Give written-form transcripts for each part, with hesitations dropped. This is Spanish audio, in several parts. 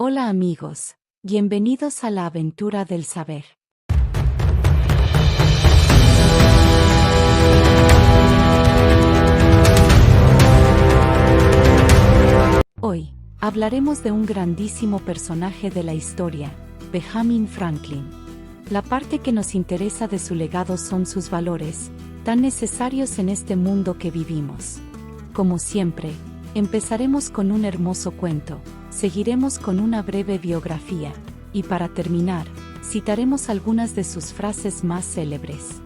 Hola amigos, bienvenidos a la aventura del saber. Hoy, hablaremos de un grandísimo personaje de la historia, Benjamin Franklin. La parte que nos interesa de su legado son sus valores, tan necesarios en este mundo que vivimos. Como siempre, empezaremos con un hermoso cuento, seguiremos con una breve biografía, y para terminar, citaremos algunas de sus frases más célebres.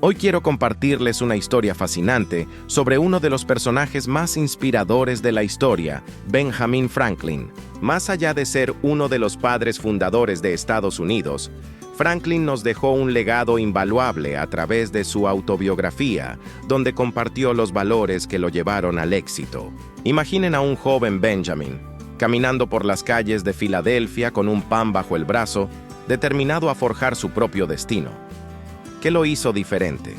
Hoy quiero compartirles una historia fascinante sobre uno de los personajes más inspiradores de la historia, Benjamin Franklin. Más allá de ser uno de los padres fundadores de Estados Unidos, Franklin nos dejó un legado invaluable a través de su autobiografía, donde compartió los valores que lo llevaron al éxito. Imaginen a un joven Benjamin, caminando por las calles de Filadelfia con un pan bajo el brazo, determinado a forjar su propio destino. ¿Qué lo hizo diferente?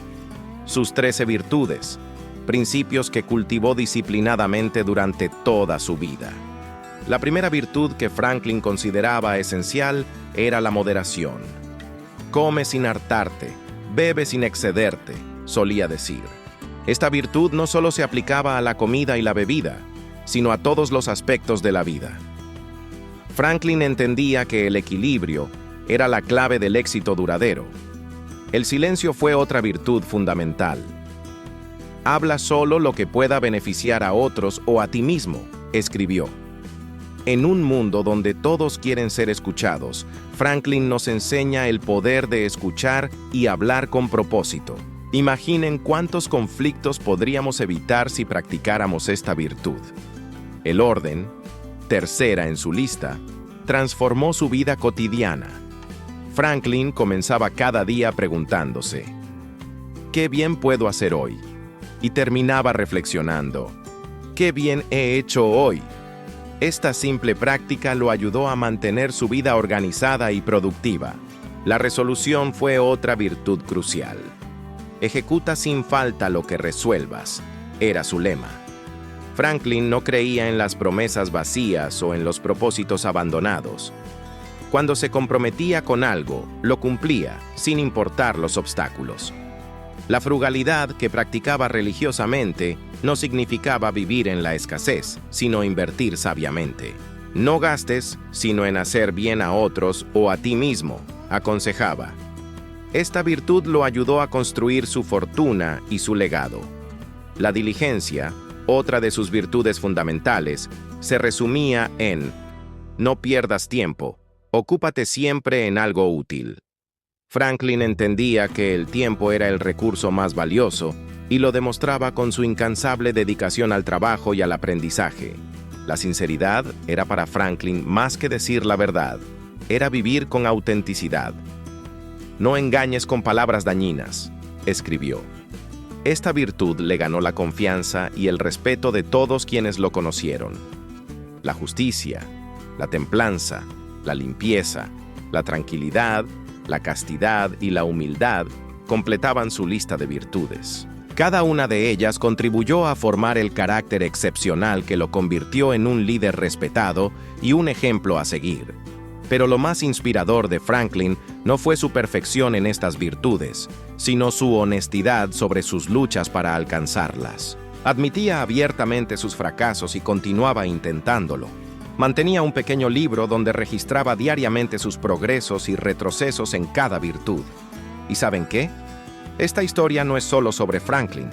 Sus 13 virtudes, principios que cultivó disciplinadamente durante toda su vida. La primera virtud que Franklin consideraba esencial era la moderación. Come sin hartarte, bebe sin excederte, solía decir. Esta virtud no solo se aplicaba a la comida y la bebida, sino a todos los aspectos de la vida. Franklin entendía que el equilibrio era la clave del éxito duradero. El silencio fue otra virtud fundamental. Habla solo lo que pueda beneficiar a otros o a ti mismo, escribió. En un mundo donde todos quieren ser escuchados, Franklin nos enseña el poder de escuchar y hablar con propósito. Imaginen cuántos conflictos podríamos evitar si practicáramos esta virtud. El orden, tercera en su lista, transformó su vida cotidiana. Franklin comenzaba cada día preguntándose, ¿qué bien puedo hacer hoy? Y terminaba reflexionando, ¿qué bien he hecho hoy? Esta simple práctica lo ayudó a mantener su vida organizada y productiva. La resolución fue otra virtud crucial. Ejecuta sin falta lo que resuelvas, era su lema. Franklin no creía en las promesas vacías o en los propósitos abandonados. Cuando se comprometía con algo, lo cumplía, sin importar los obstáculos. La frugalidad que practicaba religiosamente no significaba vivir en la escasez, sino invertir sabiamente. No gastes, sino en hacer bien a otros o a ti mismo, aconsejaba. Esta virtud lo ayudó a construir su fortuna y su legado. La diligencia, otra de sus virtudes fundamentales, se resumía en: no pierdas tiempo. Ocúpate siempre en algo útil. Franklin entendía que el tiempo era el recurso más valioso y lo demostraba con su incansable dedicación al trabajo y al aprendizaje. La sinceridad era para Franklin más que decir la verdad, era vivir con autenticidad. No engañes con palabras dañinas, escribió. Esta virtud le ganó la confianza y el respeto de todos quienes lo conocieron. La justicia, la templanza, la limpieza, la tranquilidad, la castidad y la humildad completaban su lista de virtudes. Cada una de ellas contribuyó a formar el carácter excepcional que lo convirtió en un líder respetado y un ejemplo a seguir. Pero lo más inspirador de Franklin no fue su perfección en estas virtudes, sino su honestidad sobre sus luchas para alcanzarlas. Admitía abiertamente sus fracasos y continuaba intentándolo. Mantenía un pequeño libro donde registraba diariamente sus progresos y retrocesos en cada virtud. ¿Y saben qué? Esta historia no es solo sobre Franklin,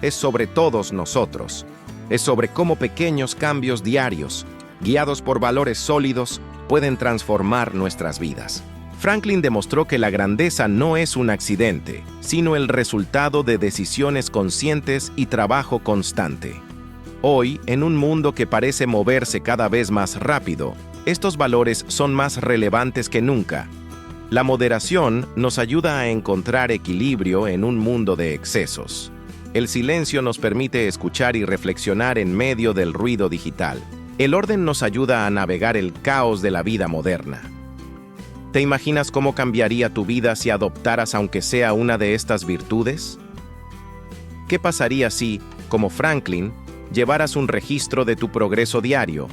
es sobre todos nosotros. Es sobre cómo pequeños cambios diarios, guiados por valores sólidos, pueden transformar nuestras vidas. Franklin demostró que la grandeza no es un accidente, sino el resultado de decisiones conscientes y trabajo constante. Hoy, en un mundo que parece moverse cada vez más rápido, estos valores son más relevantes que nunca. La moderación nos ayuda a encontrar equilibrio en un mundo de excesos. El silencio nos permite escuchar y reflexionar en medio del ruido digital. El orden nos ayuda a navegar el caos de la vida moderna. ¿Te imaginas cómo cambiaría tu vida si adoptaras aunque sea una de estas virtudes? ¿Qué pasaría si, como Franklin, llevaras un registro de tu progreso diario?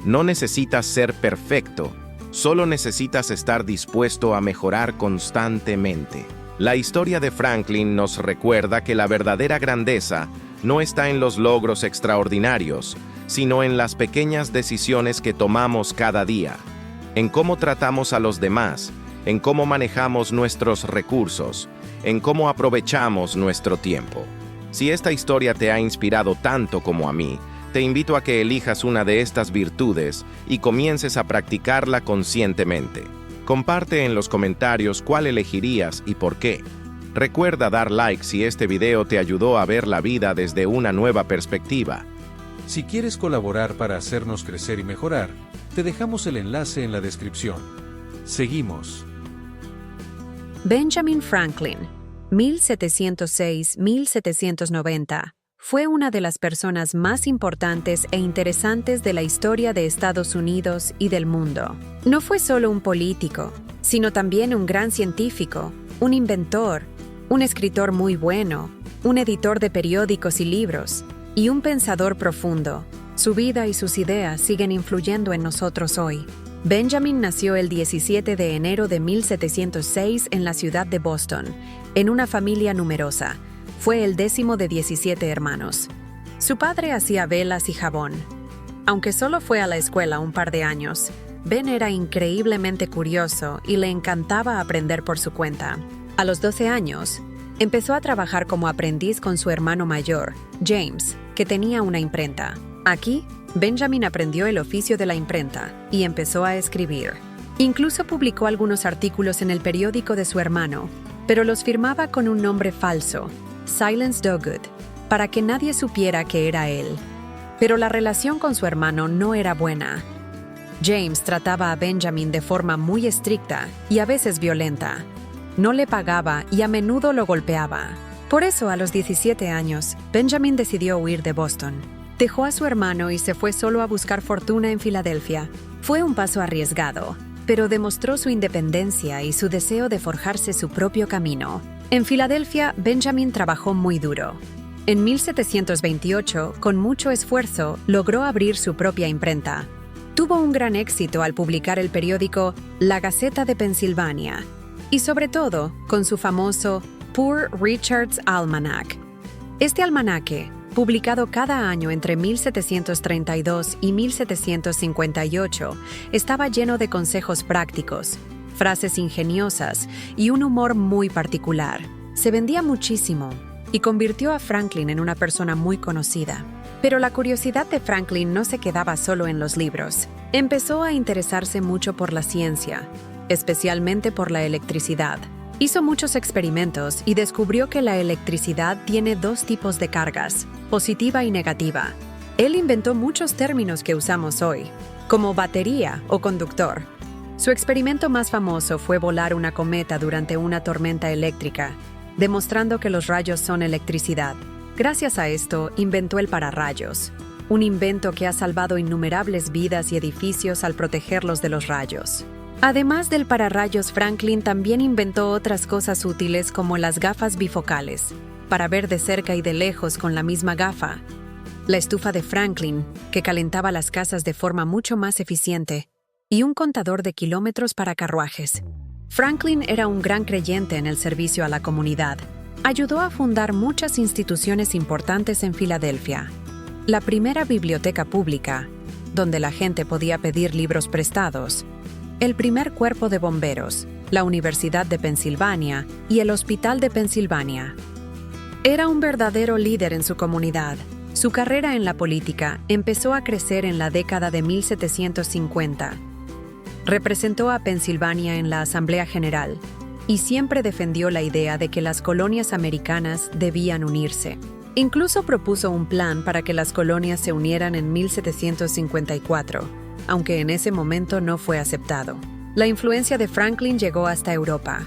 No necesitas ser perfecto, solo necesitas estar dispuesto a mejorar constantemente. La historia de Franklin nos recuerda que la verdadera grandeza no está en los logros extraordinarios, sino en las pequeñas decisiones que tomamos cada día, en cómo tratamos a los demás, en cómo manejamos nuestros recursos, en cómo aprovechamos nuestro tiempo. Si esta historia te ha inspirado tanto como a mí, te invito a que elijas una de estas virtudes y comiences a practicarla conscientemente. Comparte en los comentarios cuál elegirías y por qué. Recuerda dar like si este video te ayudó a ver la vida desde una nueva perspectiva. Si quieres colaborar para hacernos crecer y mejorar, te dejamos el enlace en la descripción. Seguimos. Benjamin Franklin, 1706-1790, fue una de las personas más importantes e interesantes de la historia de Estados Unidos y del mundo. No fue solo un político, sino también un gran científico, un inventor, un escritor muy bueno, un editor de periódicos y libros, y un pensador profundo. Su vida y sus ideas siguen influyendo en nosotros hoy. Benjamin nació el 17 de enero de 1706 en la ciudad de Boston, en una familia numerosa. Fue el 10º de 17 hermanos. Su padre hacía velas y jabón. Aunque solo fue a la escuela un par de años, Ben era increíblemente curioso y le encantaba aprender por su cuenta. A los 12 años, empezó a trabajar como aprendiz con su hermano mayor, James, que tenía una imprenta. Aquí, Benjamin aprendió el oficio de la imprenta y empezó a escribir. Incluso publicó algunos artículos en el periódico de su hermano, pero los firmaba con un nombre falso, Silence Dogood, para que nadie supiera que era él. Pero la relación con su hermano no era buena. James trataba a Benjamin de forma muy estricta y a veces violenta. No le pagaba y a menudo lo golpeaba. Por eso, a los 17 años, Benjamin decidió huir de Boston. Dejó a su hermano y se fue solo a buscar fortuna en Filadelfia. Fue un paso arriesgado, pero demostró su independencia y su deseo de forjarse su propio camino. En Filadelfia, Benjamin trabajó muy duro. En 1728, con mucho esfuerzo, logró abrir su propia imprenta. Tuvo un gran éxito al publicar el periódico La Gaceta de Pensilvania, y sobre todo con su famoso Poor Richard's Almanac. Este almanaque, publicado cada año entre 1732 y 1758, estaba lleno de consejos prácticos, frases ingeniosas y un humor muy particular. Se vendía muchísimo y convirtió a Franklin en una persona muy conocida. Pero la curiosidad de Franklin no se quedaba solo en los libros. Empezó a interesarse mucho por la ciencia, especialmente por la electricidad. Hizo muchos experimentos y descubrió que la electricidad tiene dos tipos de cargas, positiva y negativa. Él inventó muchos términos que usamos hoy, como batería o conductor. Su experimento más famoso fue volar una cometa durante una tormenta eléctrica, demostrando que los rayos son electricidad. Gracias a esto, inventó el pararrayos, un invento que ha salvado innumerables vidas y edificios al protegerlos de los rayos. Además del pararrayos, Franklin también inventó otras cosas útiles como las gafas bifocales, para ver de cerca y de lejos con la misma gafa, la estufa de Franklin, que calentaba las casas de forma mucho más eficiente, y un contador de kilómetros para carruajes. Franklin era un gran creyente en el servicio a la comunidad. Ayudó a fundar muchas instituciones importantes en Filadelfia. La primera biblioteca pública, donde la gente podía pedir libros prestados, el primer cuerpo de bomberos, la Universidad de Pensilvania y el Hospital de Pensilvania. Era un verdadero líder en su comunidad. Su carrera en la política empezó a crecer en la década de 1750. Representó a Pensilvania en la Asamblea General y siempre defendió la idea de que las colonias americanas debían unirse. Incluso propuso un plan para que las colonias se unieran en 1754, aunque en ese momento no fue aceptado. La influencia de Franklin llegó hasta Europa.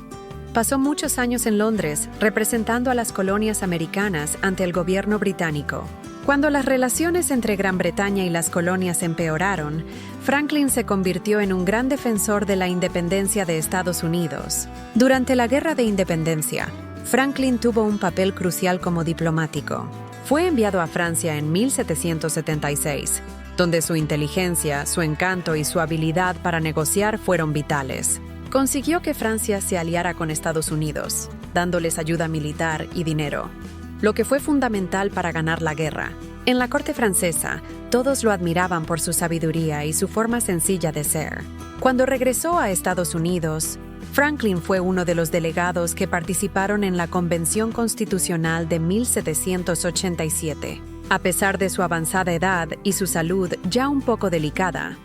Pasó muchos años en Londres, representando a las colonias americanas ante el gobierno británico. Cuando las relaciones entre Gran Bretaña y las colonias empeoraron, Franklin se convirtió en un gran defensor de la independencia de Estados Unidos. Durante la Guerra de Independencia, Franklin tuvo un papel crucial como diplomático. Fue enviado a Francia en 1776, donde su inteligencia, su encanto y su habilidad para negociar fueron vitales. Consiguió que Francia se aliara con Estados Unidos, dándoles ayuda militar y dinero, lo que fue fundamental para ganar la guerra. En la corte francesa, todos lo admiraban por su sabiduría y su forma sencilla de ser. Cuando regresó a Estados Unidos, Franklin fue uno de los delegados que participaron en la Convención Constitucional de 1787. A pesar de su avanzada edad y su salud ya un poco delicada,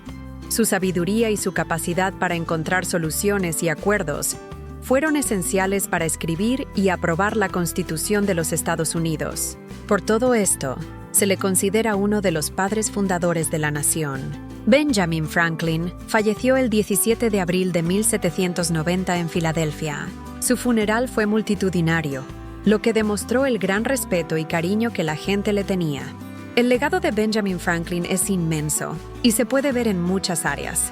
su sabiduría y su capacidad para encontrar soluciones y acuerdos fueron esenciales para escribir y aprobar la Constitución de los Estados Unidos. Por todo esto, se le considera uno de los padres fundadores de la nación. Benjamin Franklin falleció el 17 de abril de 1790 en Filadelfia. Su funeral fue multitudinario, lo que demostró el gran respeto y cariño que la gente le tenía. El legado de Benjamin Franklin es inmenso y se puede ver en muchas áreas.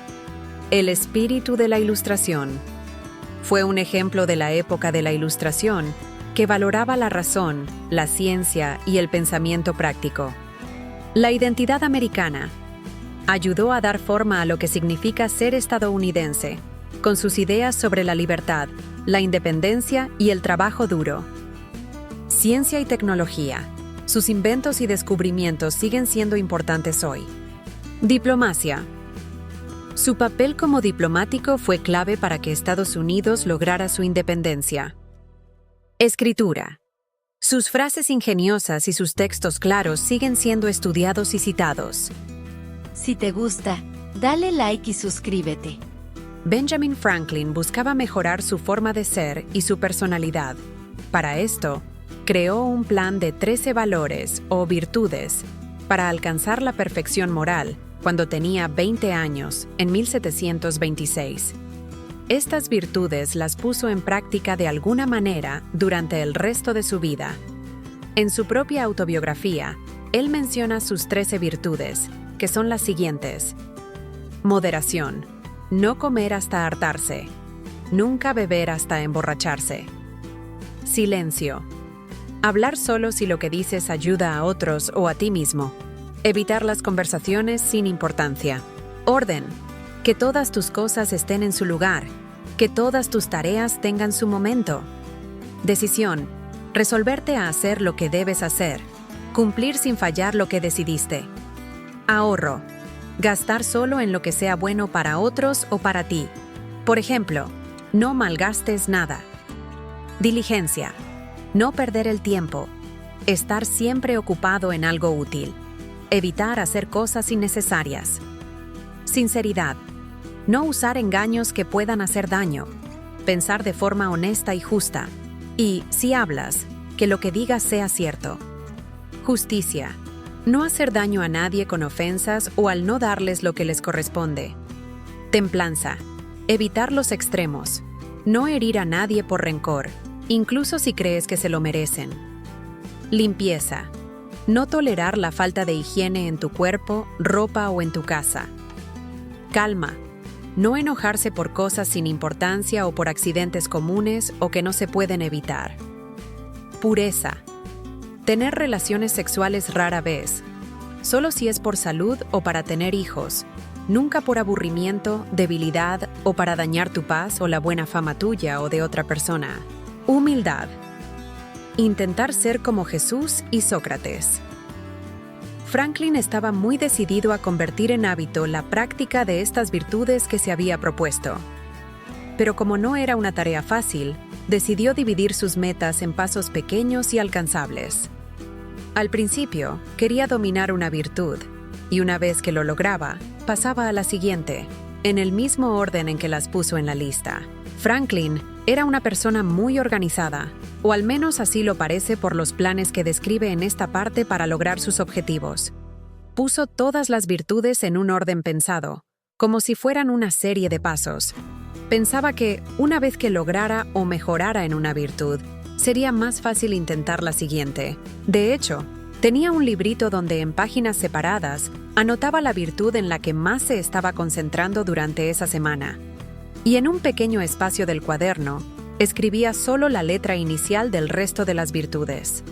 El espíritu de la Ilustración. Fue un ejemplo de la época de la Ilustración que valoraba la razón, la ciencia y el pensamiento práctico. La identidad americana. Ayudó a dar forma a lo que significa ser estadounidense, con sus ideas sobre la libertad, la independencia y el trabajo duro. Ciencia y tecnología. Sus inventos y descubrimientos siguen siendo importantes hoy. Diplomacia. Su papel como diplomático fue clave para que Estados Unidos lograra su independencia. Escritura. Sus frases ingeniosas y sus textos claros siguen siendo estudiados y citados. Si te gusta, dale like y suscríbete. Benjamin Franklin buscaba mejorar su forma de ser y su personalidad. Para esto, creó un plan de 13 valores o virtudes para alcanzar la perfección moral cuando tenía 20 años, en 1726. Estas virtudes las puso en práctica de alguna manera durante el resto de su vida. En su propia autobiografía, él menciona sus 13 virtudes, que son las siguientes: moderación, no comer hasta hartarse, nunca beber hasta emborracharse. Silencio, hablar solo si lo que dices ayuda a otros o a ti mismo. Evitar las conversaciones sin importancia. Orden, que todas tus cosas estén en su lugar, que todas tus tareas tengan su momento. Decisión, resolverte a hacer lo que debes hacer, cumplir sin fallar lo que decidiste. Ahorro, gastar solo en lo que sea bueno para otros o para ti. Por ejemplo, no malgastes nada. Diligencia, no perder el tiempo, estar siempre ocupado en algo útil. Evitar hacer cosas innecesarias. Sinceridad, no usar engaños que puedan hacer daño. Pensar de forma honesta y justa. Y, si hablas, que lo que digas sea cierto. Justicia, no hacer daño a nadie con ofensas o al no darles lo que les corresponde. Templanza, evitar los extremos. No herir a nadie por rencor, incluso si crees que se lo merecen. Limpieza, no tolerar la falta de higiene en tu cuerpo, ropa o en tu casa. Calma, no enojarse por cosas sin importancia o por accidentes comunes o que no se pueden evitar. Pureza, tener relaciones sexuales rara vez, solo si es por salud o para tener hijos, nunca por aburrimiento, debilidad o para dañar tu paz o la buena fama tuya o de otra persona. Humildad, intentar ser como Jesús y Sócrates. Franklin estaba muy decidido a convertir en hábito la práctica de estas virtudes que se había propuesto. Pero como no era una tarea fácil, decidió dividir sus metas en pasos pequeños y alcanzables. Al principio, quería dominar una virtud, y una vez que lo lograba, pasaba a la siguiente, en el mismo orden en que las puso en la lista. Franklin era una persona muy organizada, o al menos así lo parece por los planes que describe en esta parte para lograr sus objetivos. Puso todas las virtudes en un orden pensado, como si fueran una serie de pasos. Pensaba que, una vez que lograra o mejorara en una virtud, sería más fácil intentar la siguiente. De hecho, tenía un librito donde en páginas separadas anotaba la virtud en la que más se estaba concentrando durante esa semana. Y en un pequeño espacio del cuaderno, escribía solo la letra inicial del resto de las virtudes.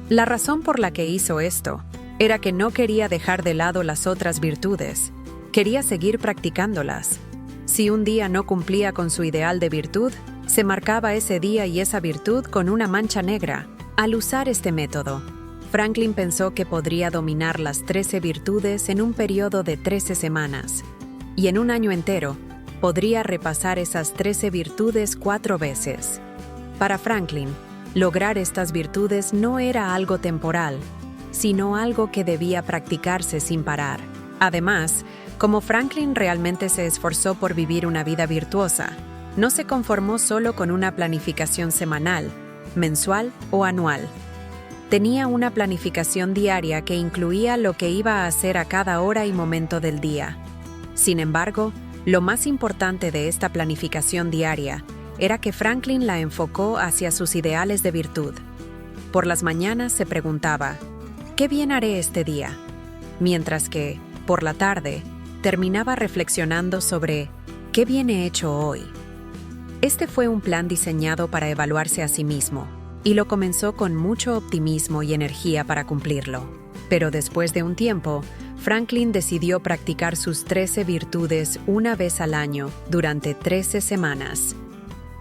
La razón por la que hizo esto era que no quería dejar de lado las otras virtudes. Quería seguir practicándolas. Si un día no cumplía con su ideal de virtud, se marcaba ese día y esa virtud con una mancha negra. Al usar este método, Franklin pensó que podría dominar las 13 virtudes en un periodo de 13 semanas. Y en un año entero, podría repasar esas 13 virtudes 4 veces. Para Franklin, lograr estas virtudes no era algo temporal, sino algo que debía practicarse sin parar. Además, como Franklin realmente se esforzó por vivir una vida virtuosa, no se conformó solo con una planificación semanal, mensual o anual. Tenía una planificación diaria que incluía lo que iba a hacer a cada hora y momento del día. Sin embargo, lo más importante de esta planificación diaria era que Franklin la enfocó hacia sus ideales de virtud. Por las mañanas se preguntaba, ¿qué bien haré este día? Mientras que, por la tarde, terminaba reflexionando sobre ¿qué bien he hecho hoy? Este fue un plan diseñado para evaluarse a sí mismo, y lo comenzó con mucho optimismo y energía para cumplirlo. Pero después de un tiempo, Franklin decidió practicar sus 13 virtudes una vez al año durante 13 semanas.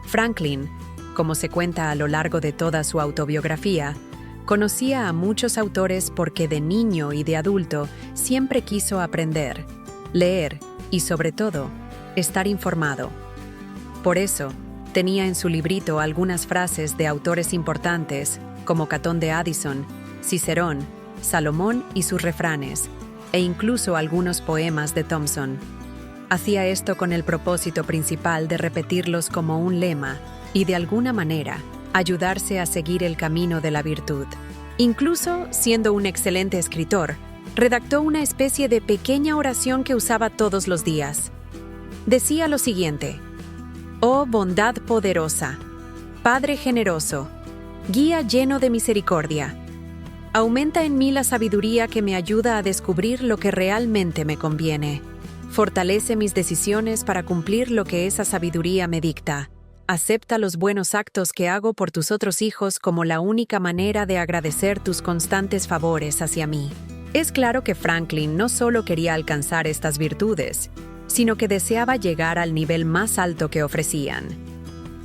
Franklin, como se cuenta a lo largo de toda su autobiografía, conocía a muchos autores porque de niño y de adulto siempre quiso aprender, leer y, sobre todo, estar informado. Por eso, tenía en su librito algunas frases de autores importantes como Catón de Addison, Cicerón, Salomón y sus refranes, e incluso algunos poemas de Thomson. Hacía esto con el propósito principal de repetirlos como un lema y, de alguna manera, ayudarse a seguir el camino de la virtud. Incluso, siendo un excelente escritor, redactó una especie de pequeña oración que usaba todos los días. Decía lo siguiente: «Oh bondad poderosa, Padre generoso, guía lleno de misericordia, aumenta en mí la sabiduría que me ayuda a descubrir lo que realmente me conviene. Fortalece mis decisiones para cumplir lo que esa sabiduría me dicta. Acepta los buenos actos que hago por tus otros hijos como la única manera de agradecer tus constantes favores hacia mí». Es claro que Franklin no solo quería alcanzar estas virtudes, sino que deseaba llegar al nivel más alto que ofrecían.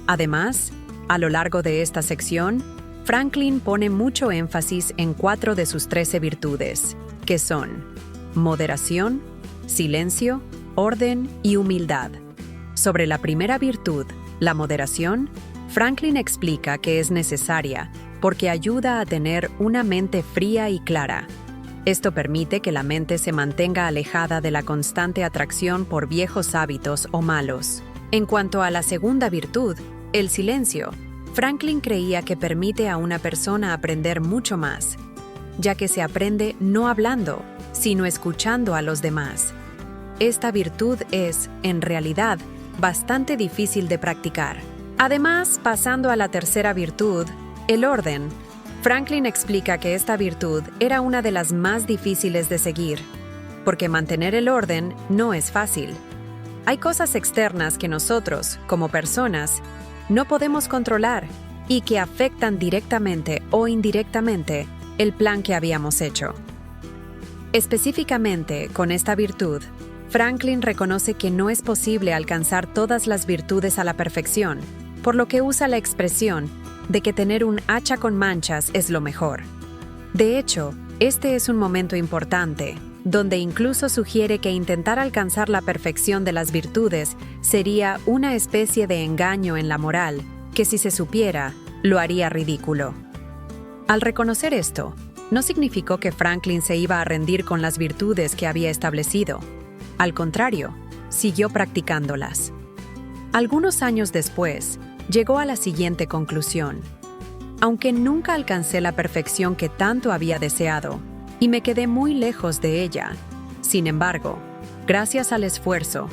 Además, a lo largo de esta sección, Franklin pone mucho énfasis en 4 de sus 13 virtudes, que son moderación, silencio, orden y humildad. Sobre la primera virtud, la moderación, Franklin explica que es necesaria porque ayuda a tener una mente fría y clara. Esto permite que la mente se mantenga alejada de la constante atracción por viejos hábitos o malos. En cuanto a la segunda virtud, el silencio, Franklin creía que permite a una persona aprender mucho más, ya que se aprende no hablando, sino escuchando a los demás. Esta virtud es, en realidad, bastante difícil de practicar. Además, pasando a la tercera virtud, el orden, Franklin explica que esta virtud era una de las más difíciles de seguir, porque mantener el orden no es fácil. Hay cosas externas que nosotros, como personas, no podemos controlar y que afectan directamente o indirectamente el plan que habíamos hecho. Específicamente, con esta virtud, Franklin reconoce que no es posible alcanzar todas las virtudes a la perfección, por lo que usa la expresión de que tener un hacha con manchas es lo mejor. De hecho, este es un momento importante, donde incluso sugiere que intentar alcanzar la perfección de las virtudes sería una especie de engaño en la moral, que si se supiera, lo haría ridículo. Al reconocer esto, no significó que Franklin se iba a rendir con las virtudes que había establecido. Al contrario, siguió practicándolas. Algunos años después, llegó a la siguiente conclusión: aunque nunca alcancé la perfección que tanto había deseado, y me quedé muy lejos de ella, sin embargo, gracias al esfuerzo,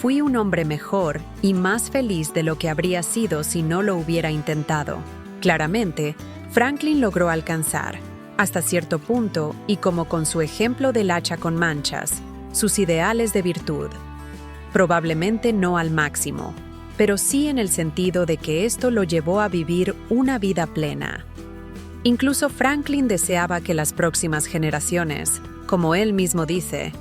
fui un hombre mejor y más feliz de lo que habría sido si no lo hubiera intentado. Claramente, Franklin logró alcanzar, hasta cierto punto y como con su ejemplo del hacha con manchas, sus ideales de virtud. Probablemente no al máximo, pero sí en el sentido de que esto lo llevó a vivir una vida plena. Incluso Franklin deseaba que las próximas generaciones, como él mismo dice,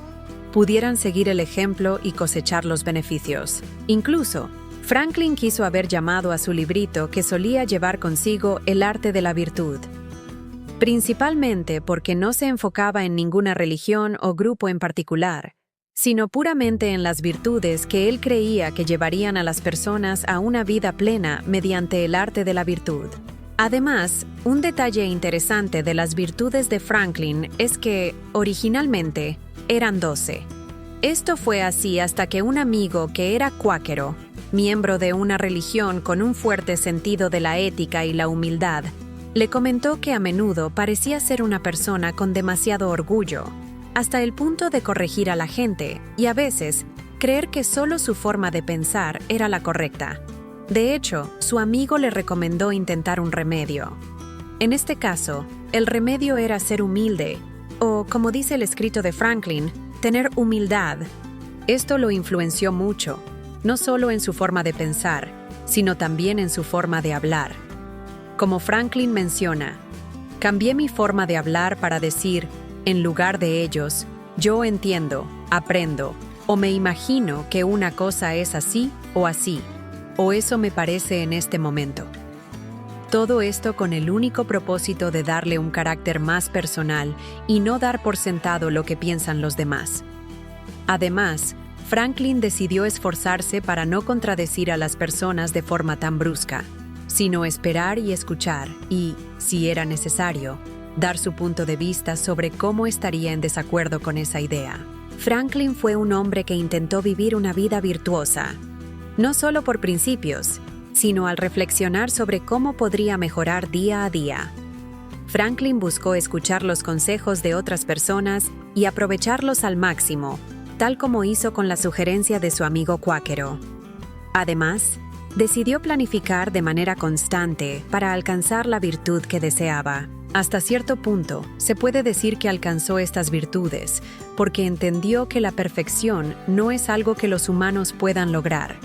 pudieran seguir el ejemplo y cosechar los beneficios. Incluso, Franklin quiso haber llamado a su librito que solía llevar consigo el arte de la virtud, principalmente porque no se enfocaba en ninguna religión o grupo en particular, sino puramente en las virtudes que él creía que llevarían a las personas a una vida plena mediante el arte de la virtud. Además, un detalle interesante de las virtudes de Franklin es que, originalmente, eran 12. Esto fue así hasta que un amigo que era cuáquero, miembro de una religión con un fuerte sentido de la ética y la humildad, le comentó que a menudo parecía ser una persona con demasiado orgullo, hasta el punto de corregir a la gente y a veces creer que solo su forma de pensar era la correcta. De hecho, su amigo le recomendó intentar un remedio. En este caso, el remedio era ser humilde, o, como dice el escrito de Franklin, tener humildad. Esto lo influenció mucho, no solo en su forma de pensar, sino también en su forma de hablar. Como Franklin menciona, cambié mi forma de hablar para decir, en lugar de ellos, yo entiendo, aprendo, o me imagino que una cosa es así, o eso me parece en este momento. Todo esto con el único propósito de darle un carácter más personal y no dar por sentado lo que piensan los demás. Además, Franklin decidió esforzarse para no contradecir a las personas de forma tan brusca, sino esperar y escuchar y, si era necesario, dar su punto de vista sobre cómo estaría en desacuerdo con esa idea. Franklin fue un hombre que intentó vivir una vida virtuosa, no solo por principios, sino al reflexionar sobre cómo podría mejorar día a día. Franklin buscó escuchar los consejos de otras personas y aprovecharlos al máximo, tal como hizo con la sugerencia de su amigo cuáquero. Además, decidió planificar de manera constante para alcanzar la virtud que deseaba. Hasta cierto punto, se puede decir que alcanzó estas virtudes, porque entendió que la perfección no es algo que los humanos puedan lograr.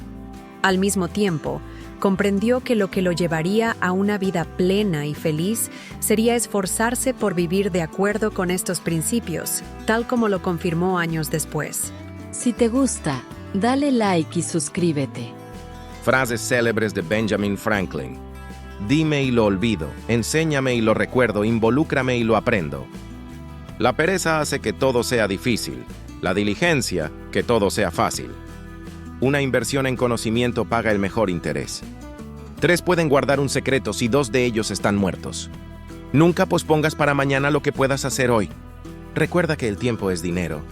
Al mismo tiempo, comprendió que lo que lo llevaría a una vida plena y feliz sería esforzarse por vivir de acuerdo con estos principios, tal como lo confirmó años después. Si te gusta, dale like y suscríbete. Frases célebres de Benjamin Franklin. Dime y lo olvido, enséñame y lo recuerdo, involúcrame y lo aprendo. La pereza hace que todo sea difícil, la diligencia, que todo sea fácil. Una inversión en conocimiento paga el mejor interés. 3 pueden guardar un secreto si 2 de ellos están muertos. Nunca pospongas para mañana lo que puedas hacer hoy. Recuerda que el tiempo es dinero.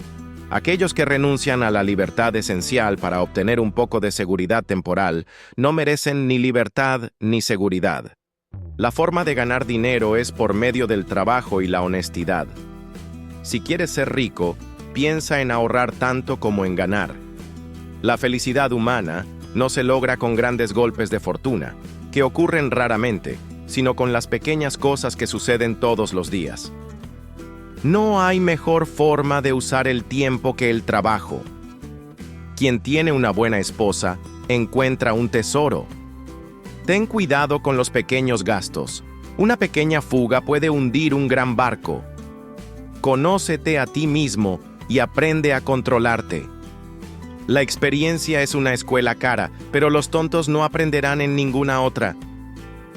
Aquellos que renuncian a la libertad esencial para obtener un poco de seguridad temporal no merecen ni libertad ni seguridad. La forma de ganar dinero es por medio del trabajo y la honestidad. Si quieres ser rico, piensa en ahorrar tanto como en ganar. La felicidad humana no se logra con grandes golpes de fortuna, que ocurren raramente, sino con las pequeñas cosas que suceden todos los días. No hay mejor forma de usar el tiempo que el trabajo. Quien tiene una buena esposa, encuentra un tesoro. Ten cuidado con los pequeños gastos. Una pequeña fuga puede hundir un gran barco. Conócete a ti mismo y aprende a controlarte. La experiencia es una escuela cara, pero los tontos no aprenderán en ninguna otra.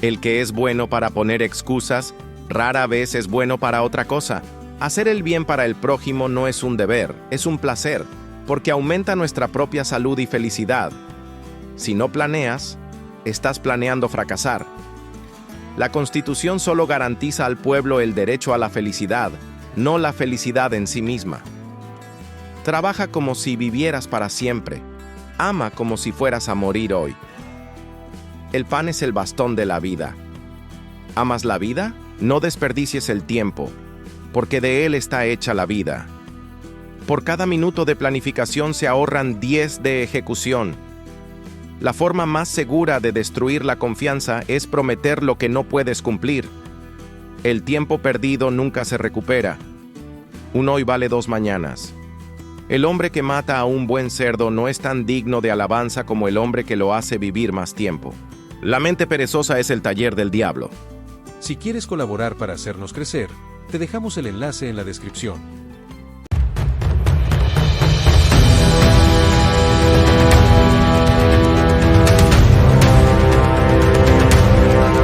El que es bueno para poner excusas, rara vez es bueno para otra cosa. Hacer el bien para el prójimo no es un deber, es un placer, porque aumenta nuestra propia salud y felicidad. Si no planeas, estás planeando fracasar. La Constitución solo garantiza al pueblo el derecho a la felicidad, no la felicidad en sí misma. Trabaja como si vivieras para siempre. Ama como si fueras a morir hoy. El pan es el bastón de la vida. ¿Amas la vida? No desperdicies el tiempo, porque de él está hecha la vida. Por cada minuto de planificación se ahorran 10 de ejecución. La forma más segura de destruir la confianza es prometer lo que no puedes cumplir. El tiempo perdido nunca se recupera. Un hoy vale 2 mañanas. El hombre que mata a un buen cerdo no es tan digno de alabanza como el hombre que lo hace vivir más tiempo. La mente perezosa es el taller del diablo. Si quieres colaborar para hacernos crecer, te dejamos el enlace en la descripción.